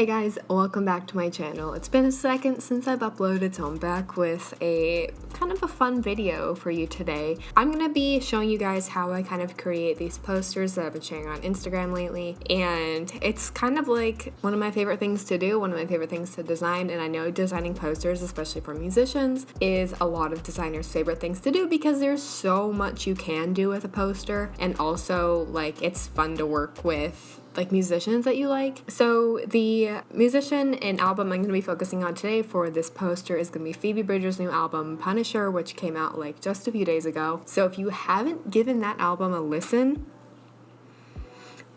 Hey guys, welcome back to my channel. It's been a second since I've uploaded, so I'm back with a kind of a fun video for you today. I'm gonna be showing you guys how I kind of create these posters that I've been sharing on Instagram lately, and it's kind of like one of my favorite things to do, one of my favorite things to design, and I know designing posters, especially for musicians, is a lot of designers' favorite things to do because there's so much you can do with a poster, and also like it's fun to work with like musicians that you like. So the musician and album I'm going to be focusing on today for this poster is going to be Phoebe Bridgers' new album Punisher, which came out like just a few days ago. So if you haven't given that album a listen,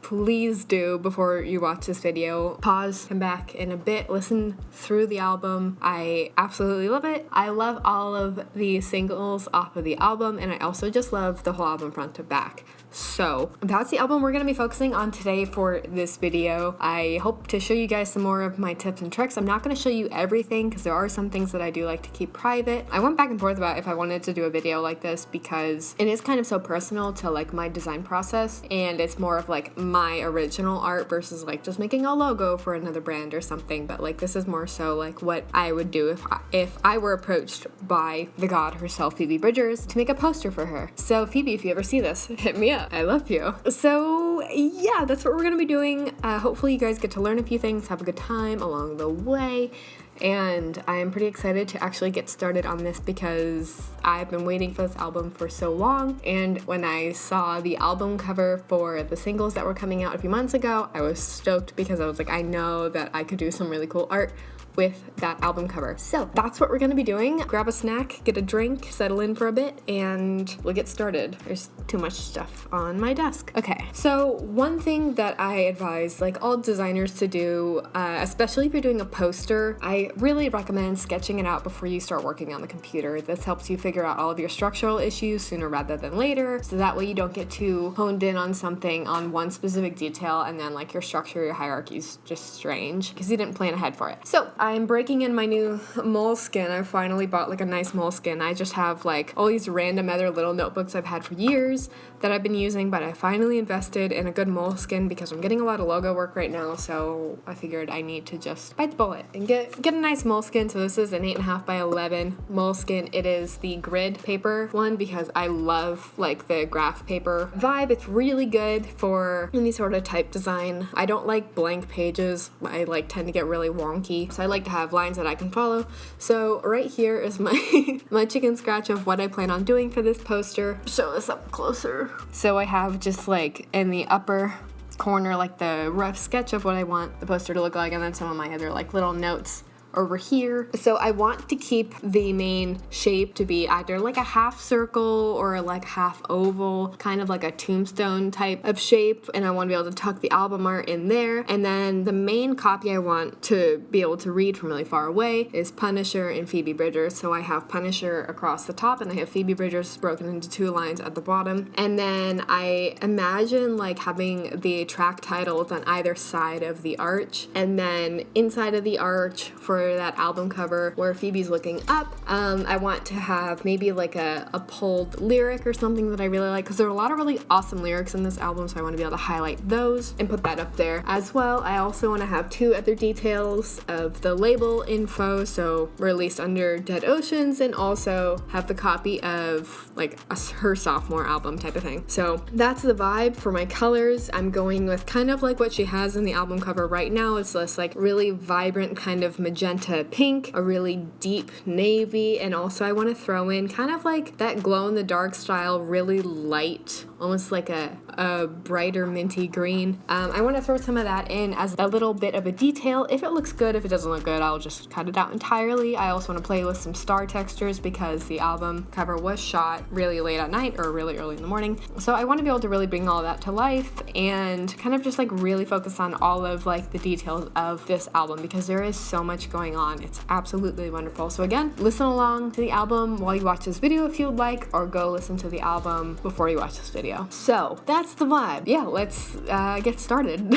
please do before you watch this video. Pause, come back in a bit, listen through the album. I absolutely love it. I love all of the singles off of the album, and I also just love the whole album front to back. So that's the album we're going to be focusing on today for this video. I hope to show you guys some more of my tips and tricks. I'm not going to show you everything because there are some things that I do like to keep private. I went back and forth about if I wanted to do a video like this because it is kind of so personal to like my design process, and it's more of like my original art versus like just making a logo for another brand or something. But like this is more so like what I would do if I were approached by the god herself, Phoebe Bridgers, to make a poster for her. So Phoebe, if you ever see this, hit me up. I love you. So yeah, that's what we're gonna be doing. Hopefully you guys get to learn a few things, have a good time along the way, and I'm pretty excited to actually get started on this because I've been waiting for this album for so long, and when I saw the album cover for the singles that were coming out a few months ago, I was stoked because I was like, I know that I could do some really cool art with that album cover. So that's what we're gonna be doing. Grab a snack, get a drink, settle in for a bit, and we'll get started. There's too much stuff on my desk. Okay, so one thing that I advise like all designers to do, especially if you're doing a poster, I really recommend sketching it out before you start working on the computer. This helps you figure out all of your structural issues sooner rather than later, so that way you don't get too honed in on something, on one specific detail, and then like your structure, your hierarchy is just strange because you didn't plan ahead for it. So I'm breaking in my new moleskin. I finally bought like a nice moleskin. I just have like all these random other little notebooks I've had for years that I've been using, but I finally invested in a good moleskin because I'm getting a lot of logo work right now, so I figured I need to just bite the bullet and get a nice moleskin. So this is an 8.5 by 11 moleskin. It is the grid paper one because I love like the graph paper vibe. It's really good for any sort of type design. I don't like blank pages. I like tend to get really wonky, so I like to have lines that I can follow. So right here is my my chicken scratch of what I plan on doing for this poster. Show this up closer. So I have just like in the upper corner like the rough sketch of what I want the poster to look like, and then some of my other like little notes over here. So I want to keep the main shape to be either like a half circle or like half oval, kind of like a tombstone type of shape, and I want to be able to tuck the album art in there. And then the main copy I want to be able to read from really far away is Punisher and Phoebe Bridgers. So I have Punisher across the top and I have Phoebe Bridgers broken into two lines at the bottom. And then I imagine like having the track titles on either side of the arch, and then inside of the arch for that album cover where Phoebe's looking up, I want to have maybe like a pulled lyric or something that I really like, because there are a lot of really awesome lyrics in this album, so I want to be able to highlight those and put that up there as well. I also want to have two other details of the label info, so released under Dead Oceans, and also have the copy of like her sophomore album type of thing. So that's the vibe for my colors. I'm going with kind of like what she has in the album cover right now. It's this like really vibrant kind of magenta pink, a really deep navy, and also I want to throw in kind of like that glow in the dark style, really light, almost like a brighter minty green. I want to throw some of that in as a little bit of a detail. If it looks good, if it doesn't look good, I'll just cut it out entirely. I also want to play with some star textures because the album cover was shot really late at night or really early in the morning. So I want to be able to really bring all that to life and kind of just like really focus on all of like the details of this album because there is so much going on. It's absolutely wonderful. So again, listen along to the album while you watch this video if you'd like, or go listen to the album before you watch this video. So that's the vibe. Yeah, let's get started.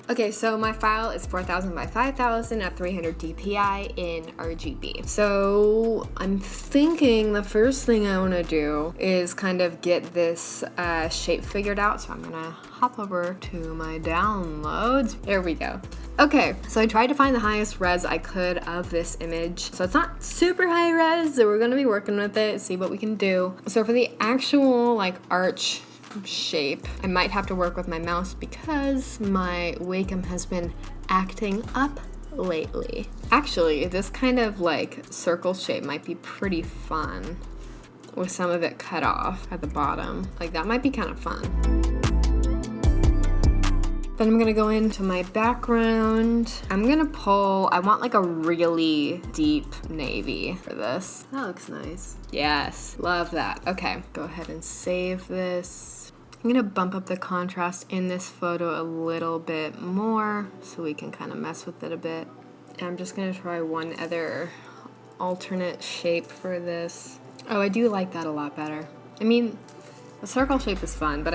Okay, so my file is 4000 by 5000 at 300 dpi in RGB. So I'm thinking the first thing I want to do is kind of get this shape figured out. So I'm gonna hop over to my downloads. There we go. Okay, so I tried to find the highest res I could of this image. So it's not super high res, so we're gonna be working with it, see what we can do. So for the actual like arch shape, I might have to work with my mouse because my Wacom has been acting up lately. Actually, this kind of like circle shape might be pretty fun with some of it cut off at the bottom. Like that might be kind of fun. Then I'm gonna go into my background. I'm gonna pull, I want like a really deep navy for this. That looks nice. Yes, love that. Okay, go ahead and save this. I'm gonna bump up the contrast in this photo a little bit more so we can kind of mess with it a bit. And I'm just gonna try one other alternate shape for this. Oh, I do like that a lot better. I mean, the circle shape is fun, but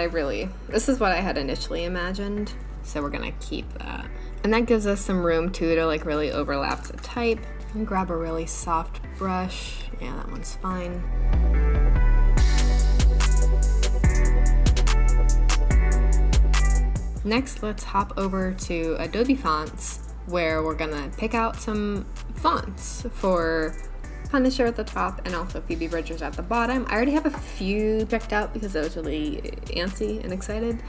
this is what I had initially imagined. So we're gonna keep that. And that gives us some room too to like really overlap the type. And grab a really soft brush. Yeah, that one's fine. Next, let's hop over to Adobe fonts where we're gonna pick out some fonts for Punisher at the top and also Phoebe Bridgers at the bottom. I already have a few picked out because I was really antsy and excited.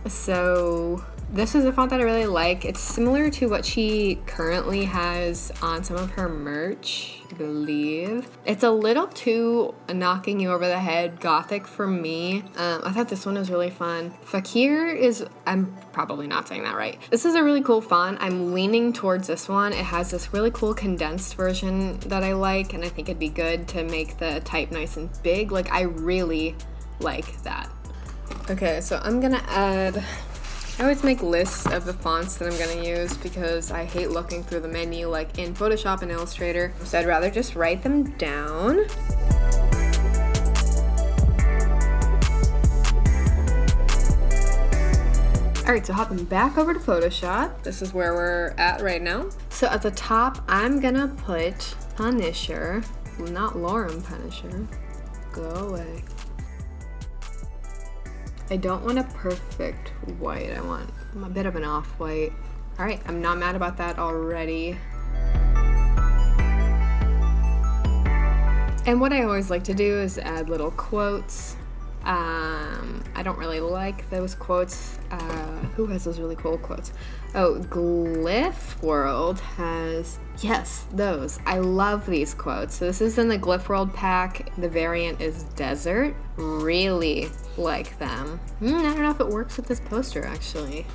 So this is a font that I really like. It's similar to what she currently has on some of her merch, I believe. It's a little too knocking you over the head gothic for me. I thought this one was really fun. Fakir is, I'm probably not saying that right. This is a really cool font. I'm leaning towards this one. It has this really cool condensed version that I like, and I think it'd be good to make the type nice and big. Like, I really like that. Okay, so I'm gonna add, I always make lists of the fonts that I'm gonna use because I hate looking through the menu like in Photoshop and Illustrator. So I'd rather just write them down. All right, so hopping back over to Photoshop. This is where we're at right now. So at the top, I'm gonna put Punisher, not Lauren Punisher. Go away. I don't want a perfect white. I want a bit of an off-white. All right, I'm not mad about that already. And what I always like to do is add little quotes. I don't really like those quotes. Who has those really cool quotes? Oh, Glyph World has, yes, those. I love these quotes. So this is in the Glyph World pack. The variant is Desert. Really like them. I don't know if it works with this poster actually.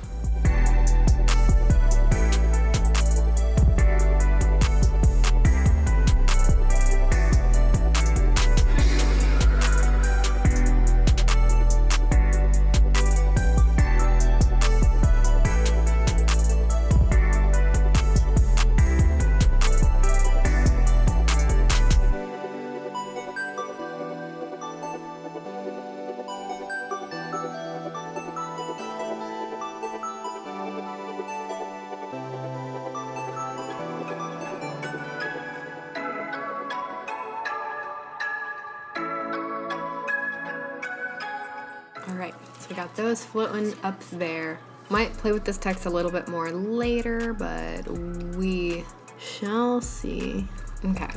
Alright, so we got those floating up there. Might play with this text a little bit more later, but we shall see. Okay,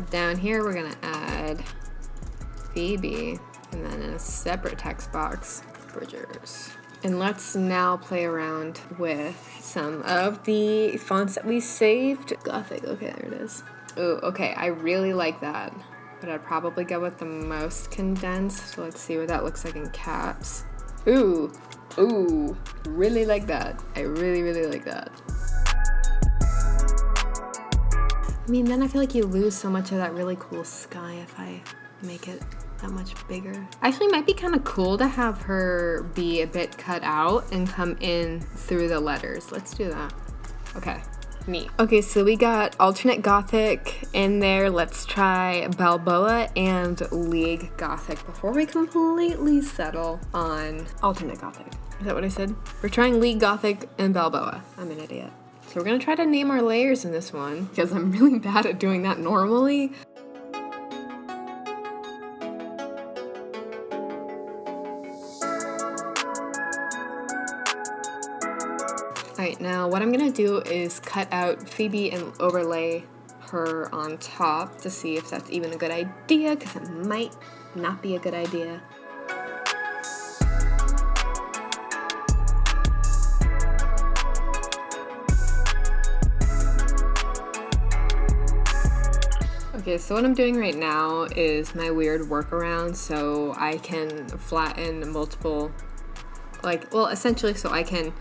down here we're gonna add Phoebe, and then in a separate text box, Bridgers. And let's now play around with some of the fonts that we saved. Gothic, okay, there it is. Ooh, okay, I really like that. But I'd probably go with the most condensed. So let's see what that looks like in caps. Ooh, really like that. I really, really like that. I mean, then I feel like you lose so much of that really cool sky if I make it that much bigger. Actually, it might be kind of cool to have her be a bit cut out and come in through the letters. Let's do that. Okay, Neat. Okay, so we got alternate Gothic in there. Let's try Balboa and League Gothic before we completely settle on alternate Gothic. Is that what I said? We're trying League Gothic and Balboa. I'm an idiot. So we're gonna try to name our layers in this one because I'm really bad at doing that normally. Alright, now what I'm gonna do is cut out Phoebe and overlay her on top to see if that's even a good idea, because it might not be a good idea. Okay, so what I'm doing right now is my weird workaround so I can flatten multiple, essentially so I can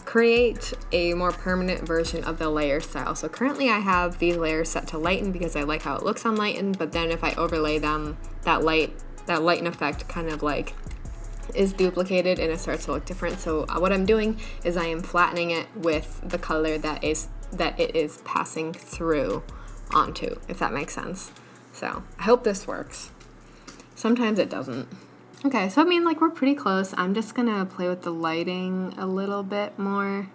create a more permanent version of the layer style. So currently I have these layers set to lighten because I like how it looks on lighten, but then if I overlay them, that lighten effect kind of like is duplicated and it starts to look different. So what I'm doing is I am flattening it with the color that it is passing through onto, if that makes sense. So I hope this works. Sometimes it doesn't. Okay, so I mean, like, we're pretty close. I'm just gonna play with the lighting a little bit more.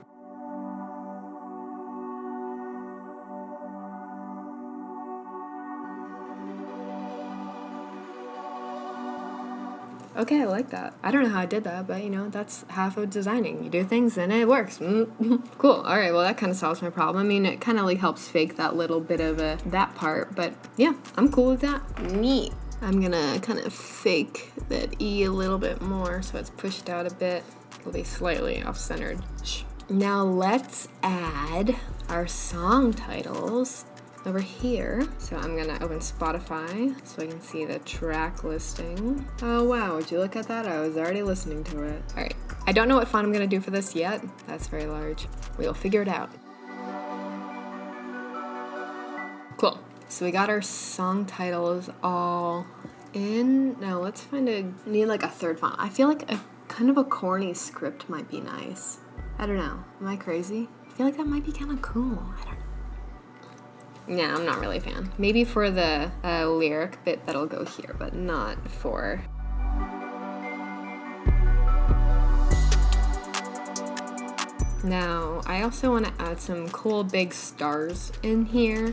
Okay, I like that. I don't know how I did that, but you know, that's half of designing. You do things and it works. Cool. All right, well, that kind of solves my problem. I mean, it kind of like helps fake that little bit of that part, but yeah, I'm cool with that. Neat. I'm gonna kind of fake that E a little bit more so it's pushed out a bit. It'll be slightly off-centered. Now let's add our song titles over here. So I'm gonna open Spotify so I can see the track listing. Oh wow, would you look at that? I was already listening to it. All right, I don't know what font I'm gonna do for this yet. That's very large. We'll figure it out. Cool. So we got our song titles all in. Now let's need like a third font. I feel like a kind of a corny script might be nice. I don't know. Am I crazy? I feel like that might be kind of cool. I don't know. Yeah, I'm not really a fan. Maybe for the lyric bit that'll go here, but not for... Now, I also want to add some cool big stars in here.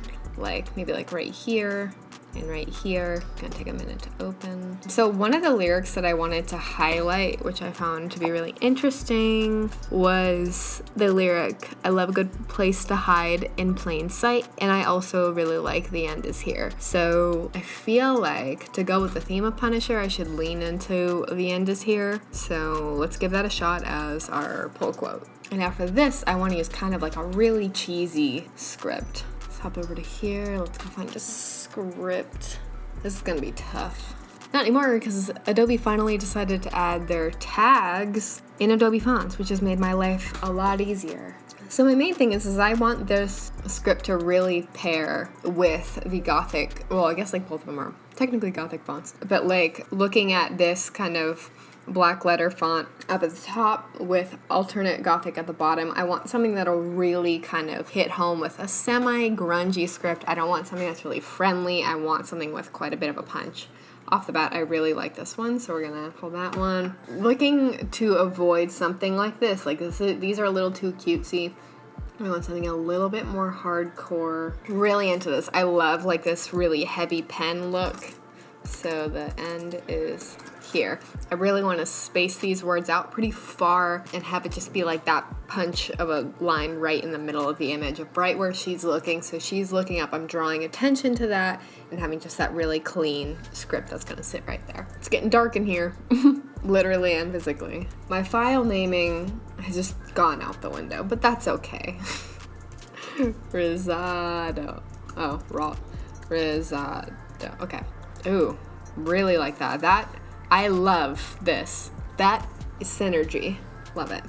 Maybe right here and right here. Gonna take a minute to open. So one of the lyrics that I wanted to highlight, which I found to be really interesting, was the lyric, "I love a good place to hide in plain sight," and I also really like "the end is here." So I feel like to go with the theme of Punisher, I should lean into "the end is here." So let's give that a shot as our pull quote. And after this, I want to use kind of like a really cheesy script. Hop over to here. Let's go find a script. This is gonna be tough. Not anymore, because Adobe finally decided to add their tags in Adobe fonts, which has made my life a lot easier. So my main thing is I want this script to really pair with the Gothic, well, I guess both of them are technically Gothic fonts, but looking at this kind of black letter font up at the top with alternate Gothic at the bottom, I want something that'll really kind of hit home with a semi-grungy script. I don't want something that's really friendly. I want something with quite a bit of a punch. Off the bat, I really like this one, so we're gonna pull that one. Looking to avoid something like this. These are a little too cutesy. I want something a little bit more hardcore. Really into this. I love this really heavy pen look. So the end is here. I really want to space these words out pretty far and have it just be like that punch of a line right in the middle of the image, right where she's looking. So she's looking up, I'm drawing attention to that and having just that really clean script that's gonna sit right there. It's getting dark in here, literally and physically. My file naming has just gone out the window, but that's okay. Risado. Oh, raw. Risado. Okay. Ooh, really like that. I love this. That is synergy. Love it.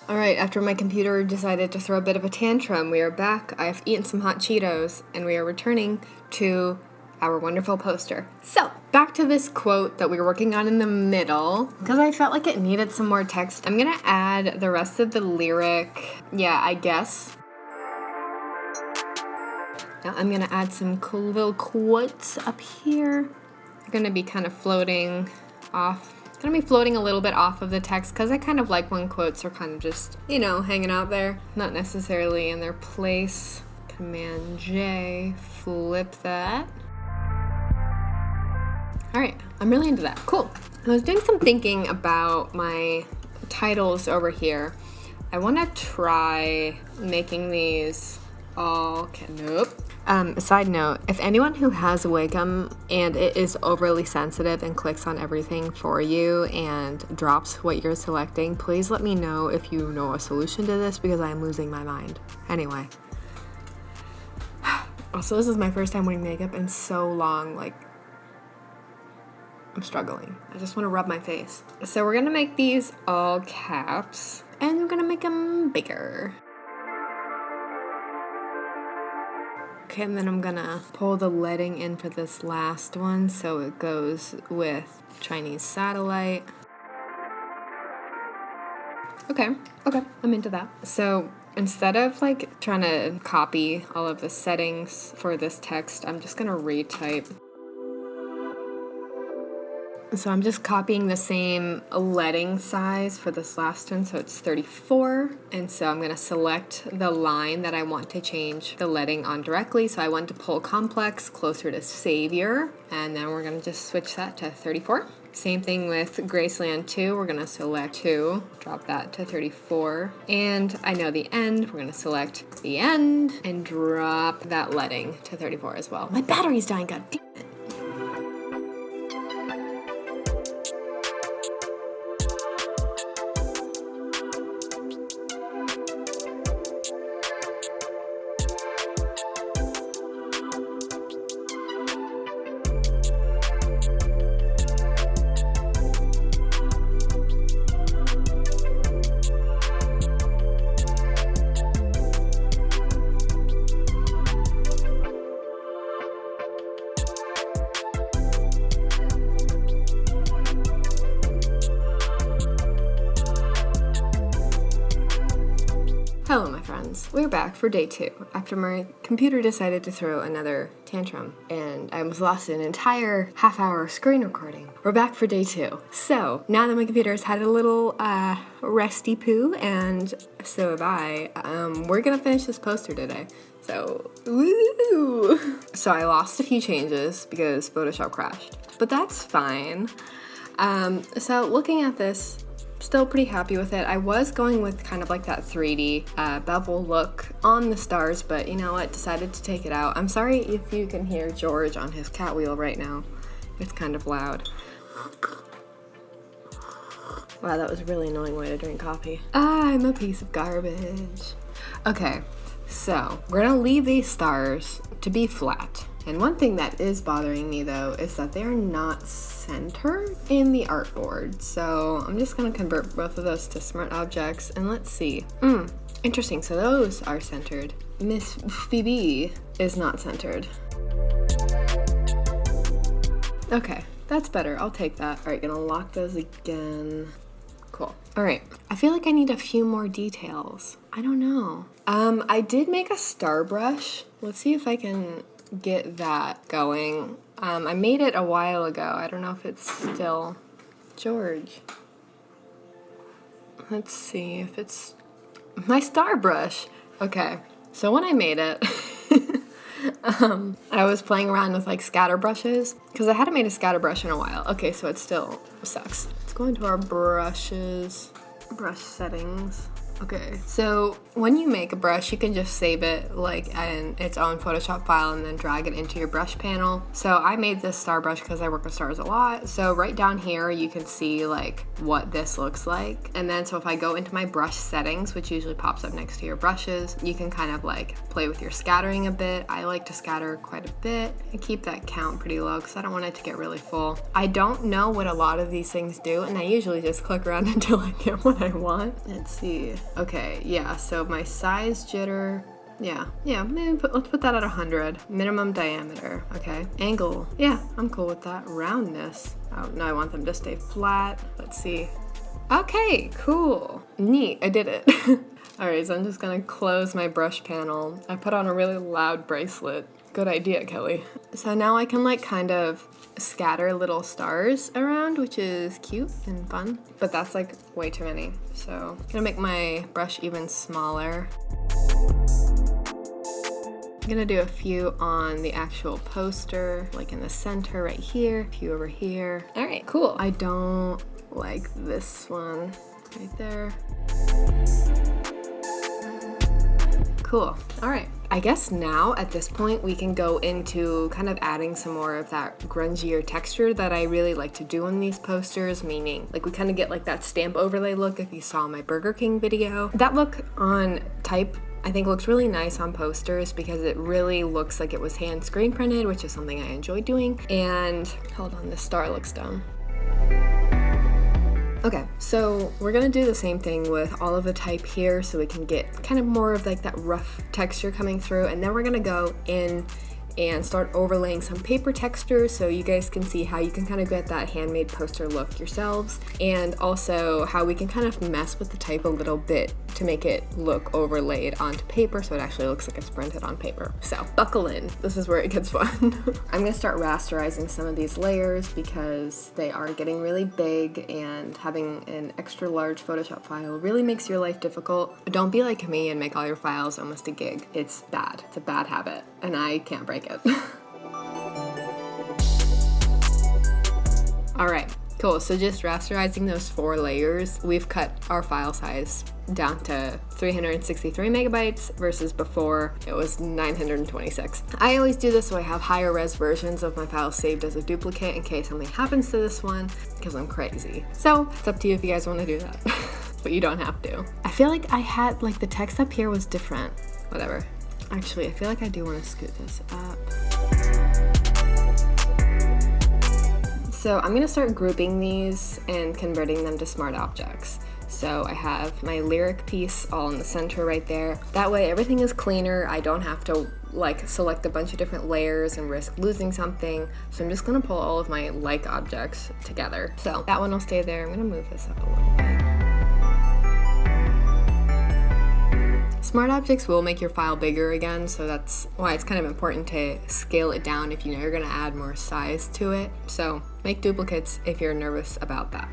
All right, after my computer decided to throw a bit of a tantrum, we are back. I've eaten some hot Cheetos, and we are returning to our wonderful poster. So, back to this quote that we were working on in the middle. Because I felt like it needed some more text, I'm gonna add the rest of the lyric, yeah, I guess. Now I'm gonna add some cool little quotes up here. They're gonna be kind of floating off. Gonna be floating a little bit off of the text because I kind of like when quotes are kind of just, you know, hanging out there, not necessarily in their place. Command J, flip that. All right, I'm really into that. Cool. I was doing some thinking about my titles over here. I want to try making these all, okay, nope. Side note, if anyone who has Wacom and it is overly sensitive and clicks on everything for you and drops what you're selecting, please let me know if you know a solution to this because I'm losing my mind. Anyway. Also, this is my first time wearing makeup in so long, like, I'm struggling. I just want to rub my face. So we're gonna make these all caps and we're gonna make them bigger. Okay, and then I'm gonna pull the leading in for this last one so it goes with Chinese satellite. Okay, I'm into that. So instead of like trying to copy all of the settings for this text, I'm just gonna retype. So I'm just copying the same leading size for this last one, so it's 34. And so I'm gonna select the line that I want to change the leading on directly. So I want to pull complex closer to savior, and then we're gonna just switch that to 34. Same thing with Graceland 2, we're gonna select 2, drop that to 34. And I know the end, we're gonna select the end and drop that leading to 34 as well. My battery's dying, god damn it. Hello my friends, we're back for day 2 after my computer decided to throw another tantrum and I was lost in an entire half-hour screen recording. We're back for day 2. So now that my computer's had a little resty poo and so have I, we're gonna finish this poster today. So, woo! So I lost a few changes because Photoshop crashed, but that's fine. So looking at this, still pretty happy with it. I was going with kind of like that 3D bevel look on the stars, but you know what? Decided to take it out. I'm sorry if you can hear George on his cat wheel right now. It's kind of loud. Wow, that was a really annoying way to drink coffee. I'm a piece of garbage. Okay, so we're gonna leave these stars to be flat. And one thing that is bothering me though is that they are not centered in the artboard. So I'm just gonna convert both of those to smart objects and let's see. Interesting, so those are centered. Miss Phoebe is not centered. Okay, that's better, I'll take that. All right, gonna lock those again. Cool. All right, I feel like I need a few more details. I don't know. I did make a star brush. Let's see if I can get that going. I made it a while ago. I don't know if it's still George. Let's see if it's my star brush. Okay, so when I made it, I was playing around with like scatter brushes because I hadn't made a scatter brush in a while. Okay, so it still sucks. Let's go into our brushes, brush settings. Okay, so when you make a brush, you can just save it like in its own Photoshop file and then drag it into your brush panel. So I made this star brush because I work with stars a lot. So right down here, you can see like what this looks like. And then so if I go into my brush settings, which usually pops up next to your brushes, you can kind of like play with your scattering a bit. I like to scatter quite a bit and keep that count pretty low because I don't want it to get really full. I don't know what a lot of these things do, and I usually just click around until I get what I want. Let's see. Okay, yeah, so my size jitter Yeah, maybe let's put that at 100. Minimum diameter, okay. Angle, yeah, I'm cool with that. Roundness, oh no, I want them to stay flat. Let's see. Okay, cool, neat, I did it. All right, so I'm just gonna close my brush panel. I put on a really loud bracelet. Good idea, Kelly. So now I can like kind of scatter little stars around, which is cute and fun, but that's like way too many. So I'm gonna make my brush even smaller. I'm gonna do a few on the actual poster, like in the center right here, a few over here. All right, cool. I don't like this one right there. Cool, all right. I guess now at this point we can go into kind of adding some more of that grungier texture that I really like to do on these posters, meaning like we kind of get like that stamp overlay look if you saw my Burger King video. That look on type I think looks really nice on posters because it really looks like it was hand screen printed, which is something I enjoy doing. And hold on, the star looks dumb. Okay, so we're gonna do the same thing with all of the type here so we can get kind of more of like that rough texture coming through, and then we're gonna go in and start overlaying some paper texture so you guys can see how you can kind of get that handmade poster look yourselves, and also how we can kind of mess with the type a little bit to make it look overlaid onto paper so it actually looks like it's printed on paper. So buckle in, this is where it gets fun. I'm gonna start rasterizing some of these layers because they are getting really big, and having an extra large Photoshop file really makes your life difficult. Don't be like me and make all your files almost a gig. It's bad, it's a bad habit, and I can't break it. All right, cool. So just rasterizing those 4 layers, we've cut our file size down to 363 megabytes versus before it was 926. I always do this so I have higher res versions of my files saved as a duplicate in case something happens to this one, because I'm crazy. So it's up to you if you guys want to do that, but you don't have to. I feel like I had like the text up here was different. Whatever. Actually, I feel like I do want to scoot this up. So I'm gonna start grouping these and converting them to smart objects. So I have my lyric piece all in the center right there. That way everything is cleaner. I don't have to like select a bunch of different layers and risk losing something. So I'm just gonna pull all of my like objects together. So that one will stay there. I'm gonna move this up a little bit. Smart objects will make your file bigger again, so that's why it's kind of important to scale it down if you know you're gonna add more size to it. So make duplicates if you're nervous about that.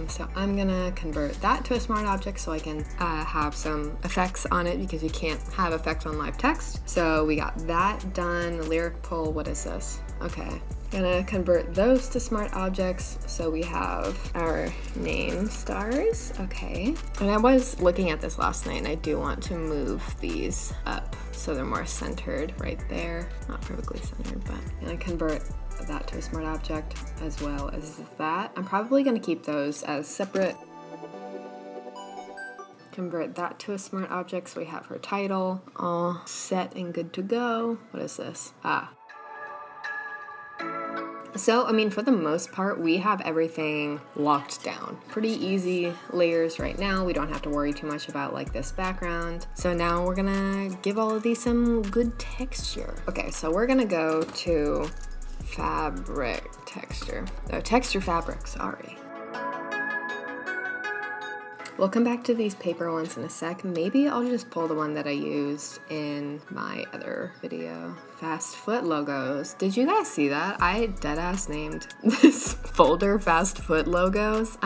So I'm gonna convert that to a smart object so I can have some effects on it, because you can't have effects on live text. So we got that done. Lyric pull, what is this? Okay. Gonna convert those to smart objects so we have our name stars. Okay, and I was looking at this last night and I do want to move these up so they're more centered right there. Not perfectly centered, but I'm gonna convert that to a smart object as well as that. I'm probably gonna keep those as separate. Convert that to a smart object so we have her title all set and good to go. What is this? So, I mean, for the most part, we have everything locked down. Pretty easy layers right now. We don't have to worry too much about like this background. So now we're gonna give all of these some good texture. Okay, so we're gonna go to fabric texture. No, texture fabric, sorry. We'll come back to these paper ones in a sec. Maybe I'll just pull the one that I used in my other video. Fast foot logos. Did you guys see that? I deadass named this folder Fast Foot Logos.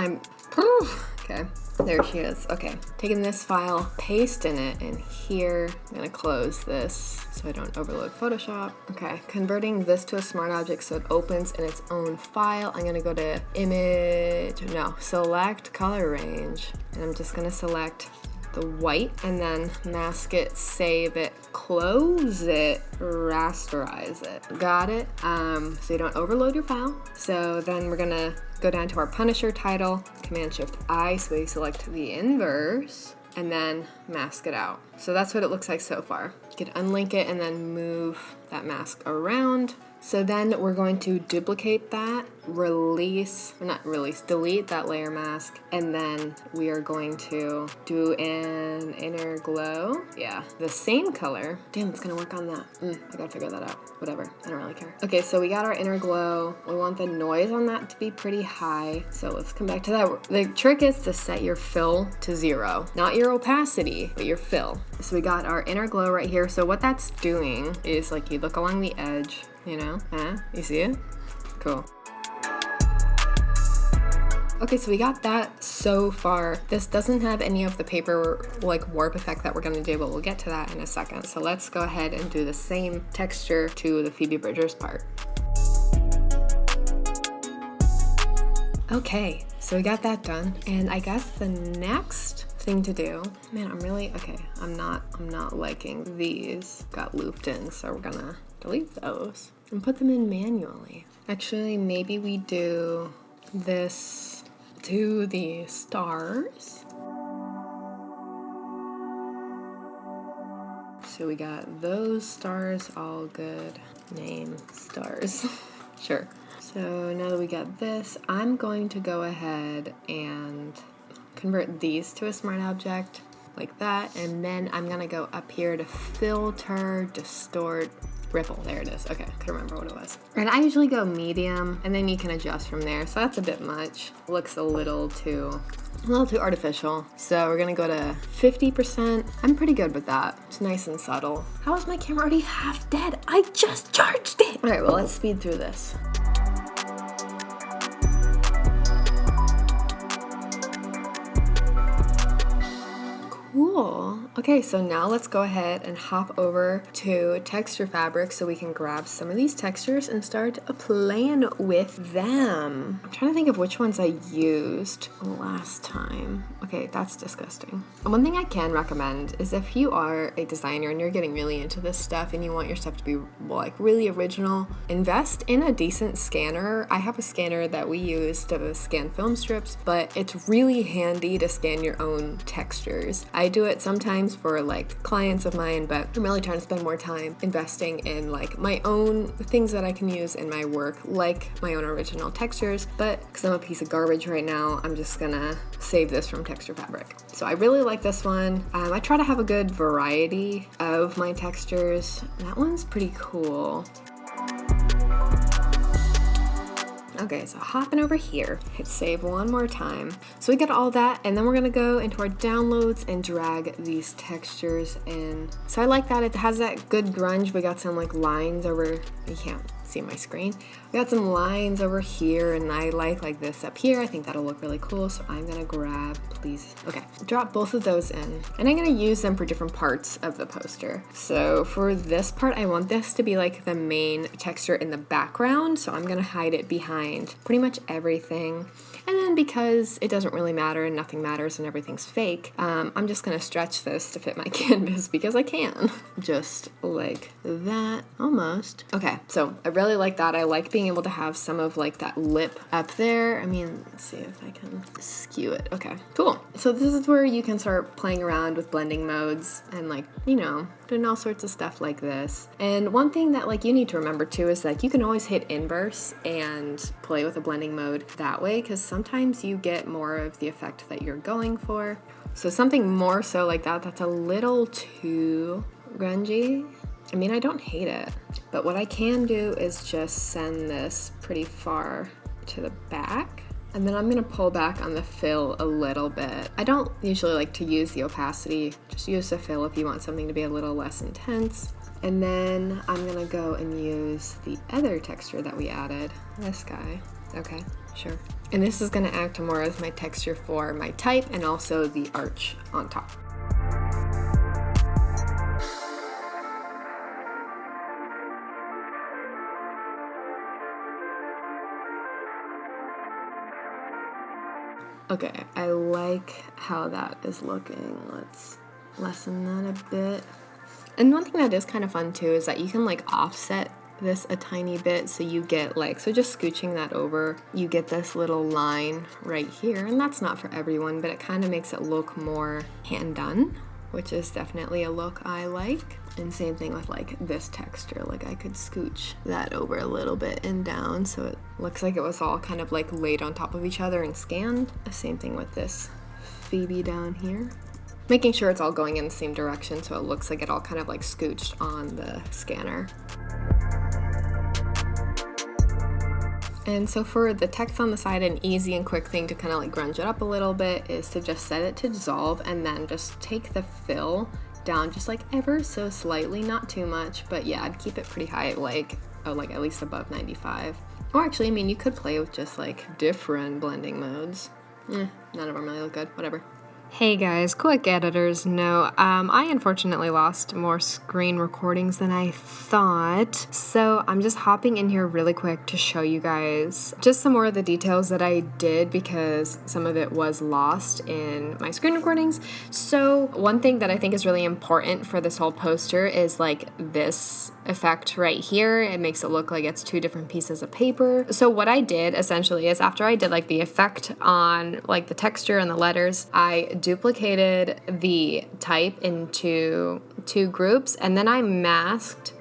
Okay, there she is. Okay, taking this file, pasting it in here. I'm gonna close this so I don't overload Photoshop. Okay, converting this to a smart object so it opens in its own file. I'm gonna go to select color range. And I'm just gonna select the white and then mask it, save it, close it, rasterize it. Got it? So you don't overload your file. So then we're gonna go down to our Punisher title, Command-Shift-I, so we select the inverse, and then mask it out. So that's what it looks like so far. You could unlink it and then move that mask around So then we're going to duplicate that, delete that layer mask, and then we are going to do an inner glow. Yeah, the same color. Damn, it's gonna work on that. I gotta figure that out. Whatever, I don't really care. Okay, so we got our inner glow. We want the noise on that to be pretty high. So let's come back to that. The trick is to set your fill to 0. Not your opacity, but your fill. So we got our inner glow right here. So what that's doing is like you look along the edge, you know, you see it? Cool. Okay, so we got that so far. This doesn't have any of the paper like warp effect that we're gonna do, but we'll get to that in a second. So let's go ahead and do the same texture to the Phoebe Bridgers part. Okay, so we got that done. And I guess the next thing to do, man, I'm not liking these got looped in, so we're gonna delete those and put them in manually. Actually, maybe we do this to the stars. So we got those stars all good. Name stars. Sure. So now that we got this, I'm going to go ahead and convert these to a smart object like that, and then I'm gonna go up here to filter, distort, ripple. There it is. Okay, I couldn't remember what it was. And I usually go medium, and then you can adjust from there. So that's a bit much. Looks a little too artificial. So we're gonna go to 50%. I'm pretty good with that. It's nice and subtle. How is my camera already half dead? I just charged it. All right, well, let's speed through this. Cool. Okay, so now let's go ahead and hop over to texture fabric so we can grab some of these textures and start playing with them. I'm trying to think of which ones I used last time. Okay, that's disgusting. One thing I can recommend is if you are a designer and you're getting really into this stuff and you want your stuff to be like really original, invest in a decent scanner. I have a scanner that we use to scan film strips, but it's really handy to scan your own textures. I do it sometimes for like clients of mine, but I'm really trying to spend more time investing in like my own things that I can use in my work, like my own original textures. But because I'm a piece of garbage right now, I'm just gonna save this from texture fabric. So I really like this one. I try to have a good variety of my textures. That one's pretty cool. Okay, so hopping over here, hit save one more time. So we got all that, and then we're gonna go into our downloads and drag these textures in. So I like that, it has that good grunge. We got some like lines over, you can't see my screen. We got some lines over here, and I like this up here. I think that'll look really cool, so I'm gonna grab, please. Okay, drop both of those in, and I'm gonna use them for different parts of the poster. So for this part, I want this to be like the main texture in the background, so I'm gonna hide it behind pretty much everything. And then because it doesn't really matter and nothing matters and everything's fake, I'm just gonna stretch this to fit my canvas because I can. Just like that, almost. Okay, so I really like that. I like being able to have some of like that lip up there. I mean, let's see if I can skew it. Okay, cool. So this is where you can start playing around with blending modes and like, you know, doing all sorts of stuff like this. And one thing that like you need to remember too is that you can always hit inverse and play with a blending mode that way, because sometimes you get more of the effect that you're going for. So something more so like that that's a little too grungy. I mean, I don't hate it, but what I can do is just send this pretty far to the back. And then I'm gonna pull back on the fill a little bit. I don't usually like to use the opacity, just use the fill if you want something to be a little less intense. And then I'm gonna go and use the other texture that we added, this guy. Okay, sure. And this is gonna act more as my texture for my type and also the arch on top. Okay, I like how that is looking. Let's lessen that a bit. And one thing that is kind of fun too is that you can like offset this a tiny bit, so you get like, so just scooching that over, you get this little line right here, and that's not for everyone, but it kind of makes it look more hand done. which is definitely a look I like. And same thing with like this texture, like I could scooch that over a little bit and down so it looks like it was all kind of like laid on top of each other and scanned. Same thing with this Phoebe down here. Making sure it's all going in the same direction so it looks like it all kind of like scooched on the scanner. And so for the text on the side, an easy and quick thing to kind of like grunge it up a little bit is to just set it to dissolve and then just take the fill down just like ever so slightly, not too much, but yeah, I'd keep it pretty high, like at least above 95. Or actually, I mean, you could play with just like different blending modes. None of them really look good, whatever. Hey guys, quick editor's note. I unfortunately lost more screen recordings than I thought, so I'm just hopping in here really quick to show you guys just some more of the details that I did because some of it was lost in my screen recordings. So one thing that I think is really important for this whole poster is like this effect right here. It makes it look like it's two different pieces of paper. So what I did essentially is after I did like the effect on like the texture and the letters, I duplicated the type into 2 groups and then I masked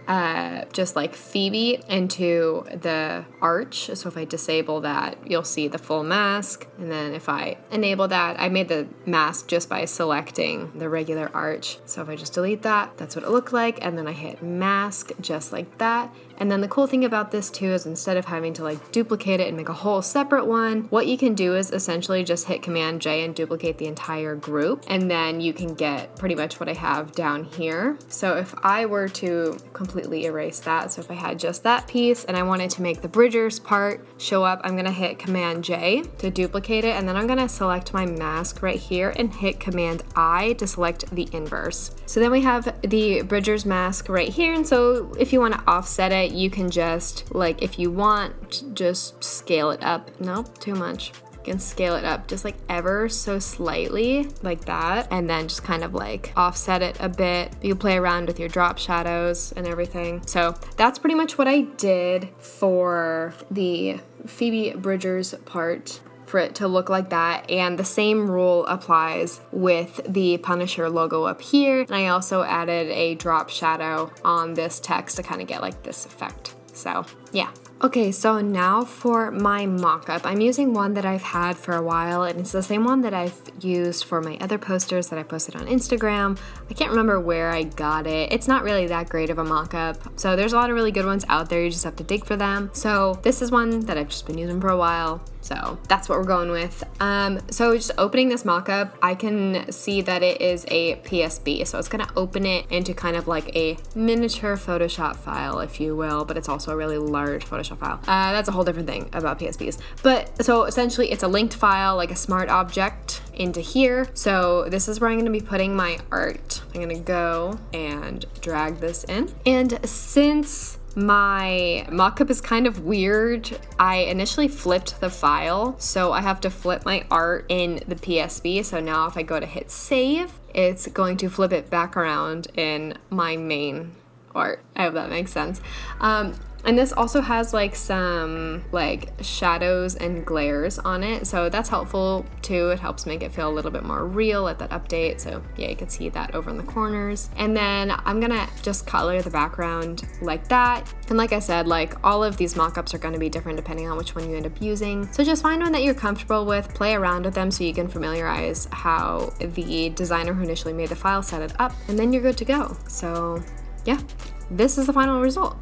just like Phoebe into the arch. So if I disable that, you'll see the full mask. And then if I enable that, I made the mask just by selecting the regular arch. So if I just delete that, that's what it looked like. And then I hit mask just like that. And then the cool thing about this too is instead of having to like duplicate it and make a whole separate one, what you can do is essentially just hit Command J and duplicate the entire group. And then you can get pretty much what I have down here. So if I were to completely erase that, so if I had just that piece and I wanted to make the Bridgers part show up, I'm gonna hit Command J to duplicate it. And then I'm gonna select my mask right here and hit Command I to select the inverse. So then we have the Bridgers mask right here. And so if you wanna offset it, you can just, like, if you want, just scale it up. Nope, too much. You can scale it up just like ever so slightly, like that, and then just kind of like offset it a bit. You can play around with your drop shadows and everything. So that's pretty much what I did for the Phoebe Bridgers part, for it to look like that. And the same rule applies with the Punisher logo up here. And I also added a drop shadow on this text to kind of get like this effect. So yeah. Okay, so now for my mock-up. I'm using one that I've had for a while, and it's the same one that I've used for my other posters that I posted on Instagram. I can't remember where I got it. It's not really that great of a mock-up. So there's a lot of really good ones out there. You just have to dig for them. So this is one that I've just been using for a while. So that's what we're going with. So just opening this mock-up, I can see that it is a PSB. So it's gonna open it into kind of like a miniature Photoshop file, if you will, but it's also a really large Photoshop file. That's a whole different thing about PSBs. But so essentially it's a linked file, like a smart object into here. So this is where I'm gonna be putting my art. I'm gonna go and drag this in. And since my mockup is kind of weird, I initially flipped the file, so I have to flip my art in the PSB. So now if I go to hit save, it's going to flip it back around in my main art. I hope that makes sense. And this also has like some like shadows and glares on it, so that's helpful too. It helps make it feel a little bit more real at that update. So yeah, you can see that over in the corners. And then I'm gonna just color the background like that. And like I said, like all of these mockups are gonna be different depending on which one you end up using. So just find one that you're comfortable with, play around with them so you can familiarize how the designer who initially made the file set it up, and then you're good to go. So yeah, this is the final result.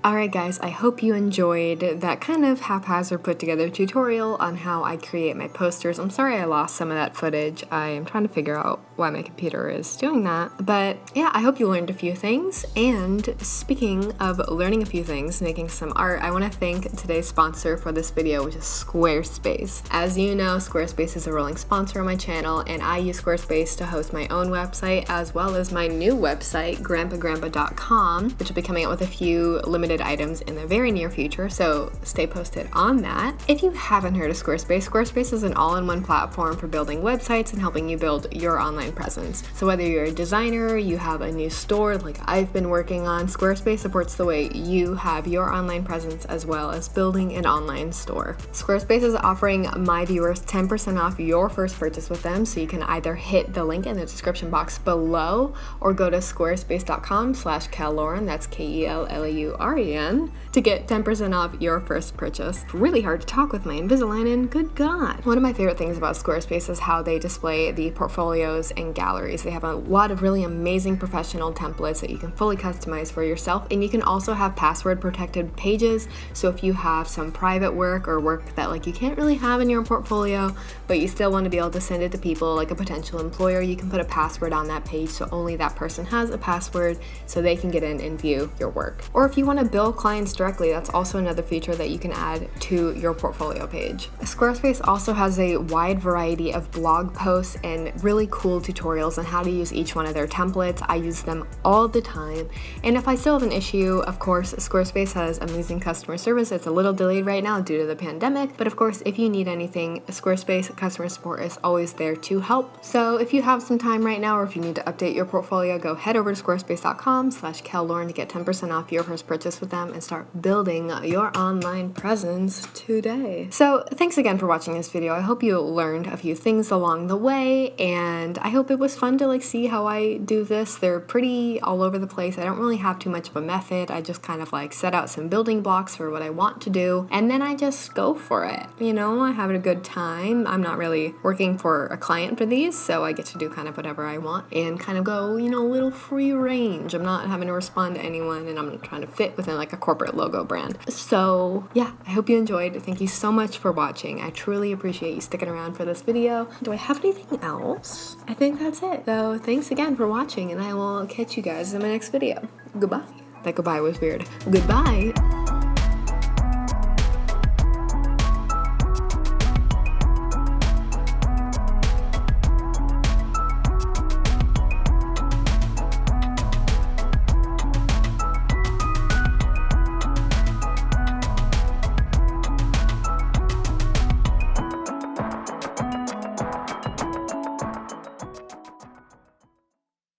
Alright guys, I hope you enjoyed that kind of haphazard put together tutorial on how I create my posters. I'm sorry I lost some of that footage. I am trying to figure out why my computer is doing that. But yeah, I hope you learned a few things. And speaking of learning a few things, making some art, I want to thank today's sponsor for this video, which is Squarespace. As you know, Squarespace is a rolling sponsor on my channel, and I use Squarespace to host my own website as well as my new website, grandpagrandpa.com, which will be coming out with a few limited related items in the very near future, so stay posted on that. If you haven't heard of Squarespace, Squarespace is an all-in-one platform for building websites and helping you build your online presence. So whether you're a designer, you have a new store like I've been working on, Squarespace supports the way you have your online presence as well as building an online store. Squarespace is offering my viewers 10% off your first purchase with them, so you can either hit the link in the description box below or go to squarespace.com/kel.lauren, that's KELLAUREN, to get 10% off your first purchase. Really hard to talk with my Invisalign in, good God. One of my favorite things about Squarespace is how they display the portfolios and galleries. They have a lot of really amazing professional templates that you can fully customize for yourself, and you can also have password protected pages, so if you have some private work or work that like you can't really have in your portfolio but you still want to be able to send it to people like a potential employer, you can put a password on that page so only that person has a password so they can get in and view your work. Or if you want to bill clients directly, that's also another feature that you can add to your portfolio page. Squarespace also has a wide variety of blog posts and really cool tutorials on how to use each one of their templates. I use them all the time, and if I still have an issue, of course, Squarespace has amazing customer service. It's a little delayed right now due to the pandemic, but of course, if you need anything, Squarespace customer support is always there to help. So if you have some time right now, or if you need to update your portfolio, go head over to squarespace.com/kel.lauren to get 10% off your first purchase with them and start building your online presence today. So thanks again for watching this video. I hope you learned a few things along the way, and I hope it was fun to like see how I do this. They're pretty all over the place. I don't really have too much of a method. I just kind of like set out some building blocks for what I want to do, and then I just go for it. You know, I have a good time. I'm not really working for a client for these, so I get to do kind of whatever I want and kind of go, you know, a little free range. I'm not having to respond to anyone, and I'm not trying to fit within like a corporate logo brand. So yeah, I hope you enjoyed. Thank you so much for watching. I truly appreciate you sticking around for this video. Do I have anything else? I think that's it. So thanks again for watching, and I will catch you guys in my next video. Goodbye. That goodbye was weird. Goodbye.